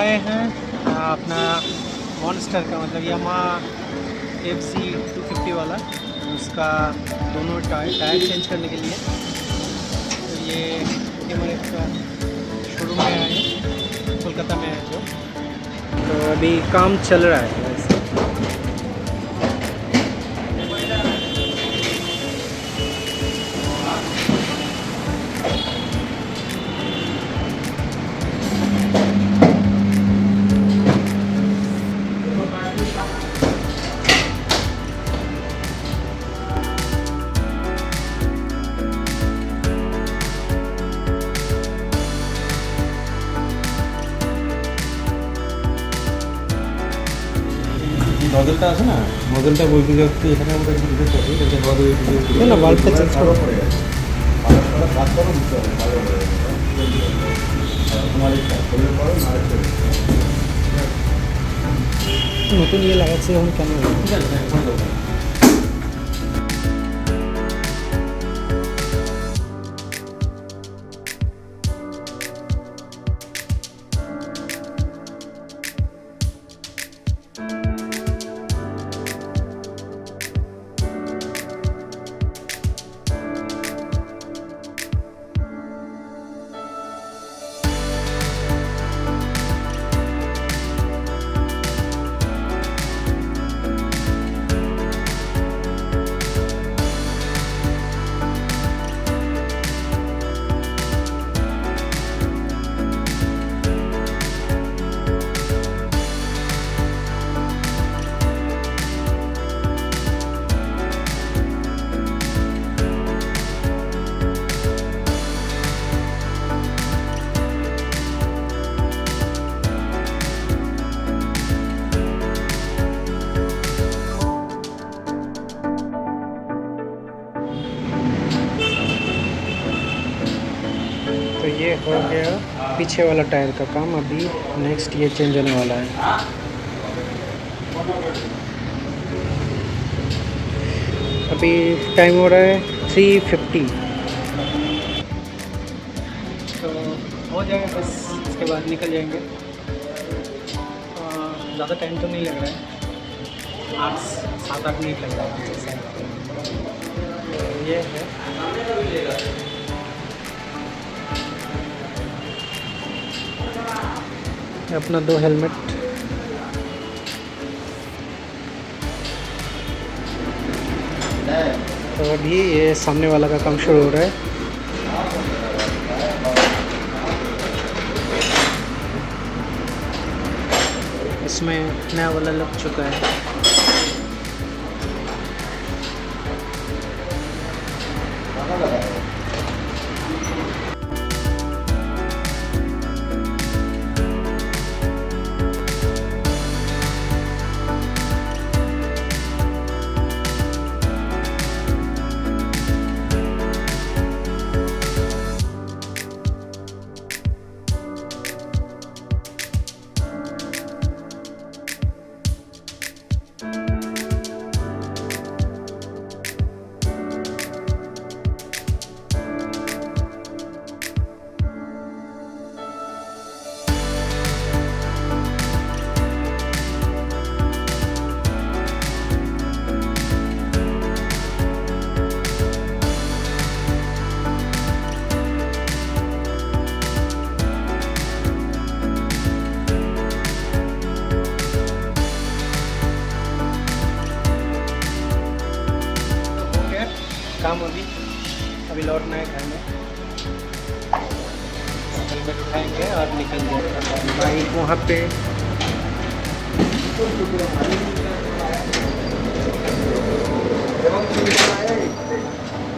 आए हैं अपना मॉन्स्टर का, मतलब यामाहा FC250 वाला, उसका दोनों टायर चेंज करने के लिए। तो ये हमारे का शोरूम में आए हैं, कोलकाता में है जो। तो अभी काम चल रहा है वैसे। নজলটা আছে না, নজলটা বলতে যাচ্ছে এখানে আমরা একটু বুঝতে পারি এটা বড় না বাল্বটা চেঞ্জ করো, বাদ করো দিতে হবে ভালো হবে তোমার ইচ্ছা করলে করো না নতুন ইয়ে লাগাচ্ছে এখন কেন ঠিক আছে এখন দরকার। तो ये हो गया पीछे वाला टायर का काम। अभी नेक्स्ट ये चेंज होने वाला है। अभी टाइम हो रहा है 3:50। तो हो जाएगा बस, इसके बाद निकल जाएंगे। ज़्यादा टाइम तो नहीं लग रहा है, 7-8 मिनट लग रहा है। तो ये है अपना 2 हेलमेट। तो अभी ये सामने वाला का काम शुरू हो रहा है। इसमें नया वाला लग चुका है। काम अभी लौटना है घर में, हेलमेट उठाएंगे और निकल जाएंगे। बाइक वहाँ पे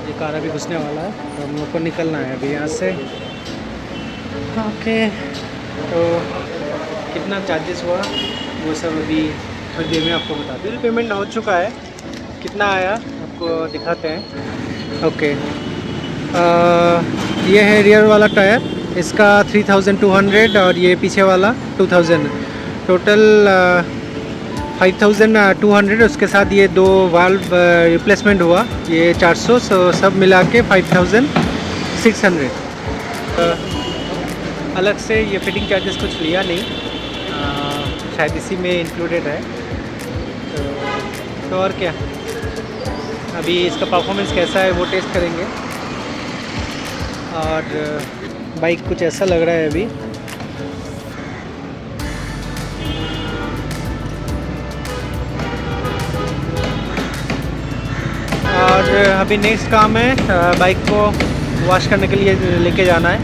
ये कार अभी घुसने वाला है, तो हम लोग को निकलना है अभी यहाँ से। ओके, तो कितना चार्जेस हुआ वो सब अभी थोड़ी देर में आपको बता। बिल पेमेंट हो चुका है, कितना आया आपको दिखाते हैं। ओके, ये है रियर वाला टायर, इसका 3200 और ये पीछे वाला 2000, टोटल 5200। उसके साथ ये 2 वाल्व रिप्लेसमेंट हुआ, ये 400, सब मिला के 5600। अलग से ये फिटिंग चार्जेस कुछ लिया नहीं, शायद इसी में इंक्लूडेड है। तो और क्या, अभी इसका परफॉर्मेंस कैसा है वो टेस्ट करेंगे। और बाइक कुछ ऐसा लग रहा है अभी। और अभी नेक्स्ट काम है बाइक को वॉश करने के लिए लेके जाना है।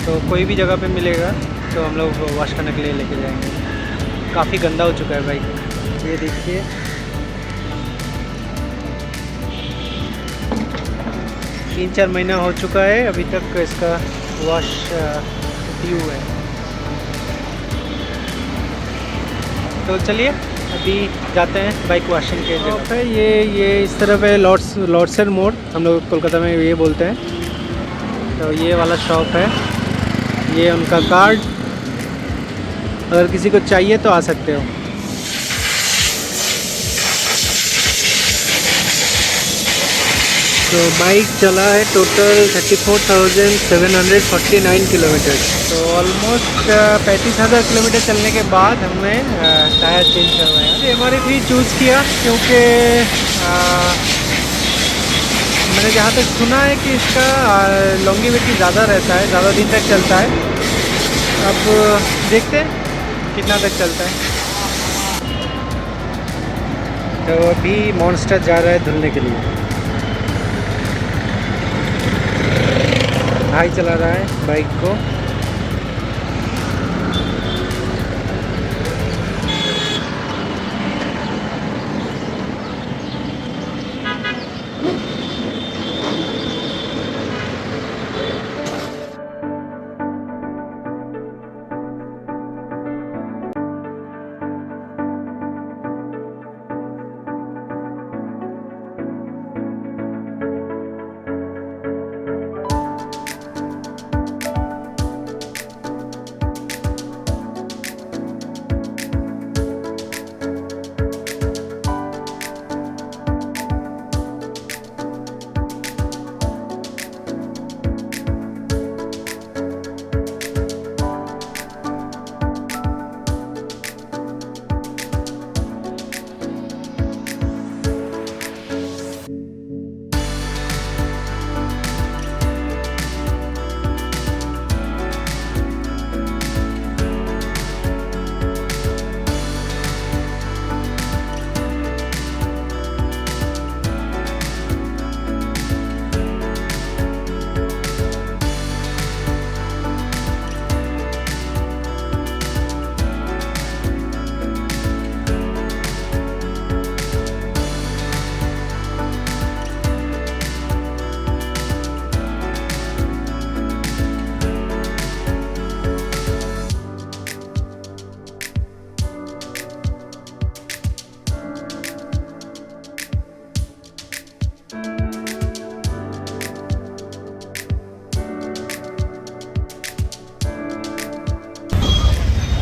तो कोई भी जगह पे मिलेगा तो हम लोग वॉश करने के लिए लेके जाएंगे। काफ़ी गंदा हो चुका है बाइक, ये देखिए। तीन चार महीना हो चुका है, अभी तक इसका वॉश ड्यू है। तो चलिए अभी जाते हैं बाइक वॉशिंग के जगह पे। ये इस तरफ है लॉर्डसर मोड़, हम लोग कोलकाता में ये बोलते हैं। तो ये वाला शॉप है, ये उनका कार्ड, अगर किसी को चाहिए तो आ सकते हो। तो बाइक चला है टोटल 34,749 किलोमीटर। तो ऑलमोस्ट 35,000 किलोमीटर चलने के बाद हमने टायर चेंज करवाया। MRF चूज़ किया क्योंकि मैंने जहाँ तक सुना है कि इसका लॉन्गिविटी ज़्यादा रहता है, ज़्यादा दिन तक चलता है। अब देखते हैं कितना तक चलता है। तो अभी मॉन्स्टर जा रहा है धुलने के लिए। भाई चला रहा है बाइक को।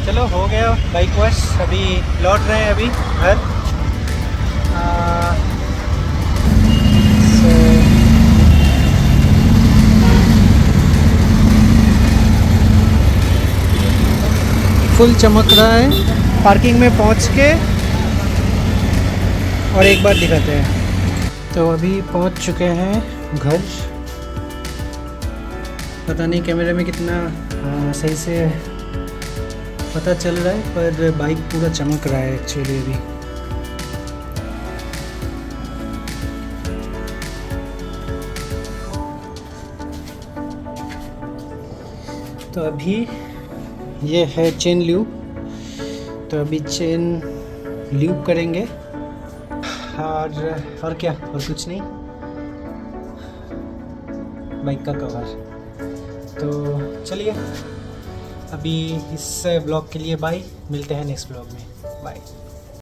चलो हो गया बाइक वॉश, अभी लौट रहे हैं अभी घर। फुल चमक रहा है। पार्किंग में पहुंच के और एक बार दिखाते हैं। तो अभी पहुंच चुके हैं घर। पता नहीं कैमरे में कितना सही से पता चल रहा है, पर बाइक पूरा चमक रहा है एक्चुअली अभी। तो अभी ये है चेन ल्यूब, तो अभी चेन ल्यूब करेंगे। और क्या, और कुछ नहीं, बाइक का कवर। तो चलिए अभी इस ब्लॉग के लिए बाय, मिलते हैं नेक्स्ट ब्लॉग में। बाय।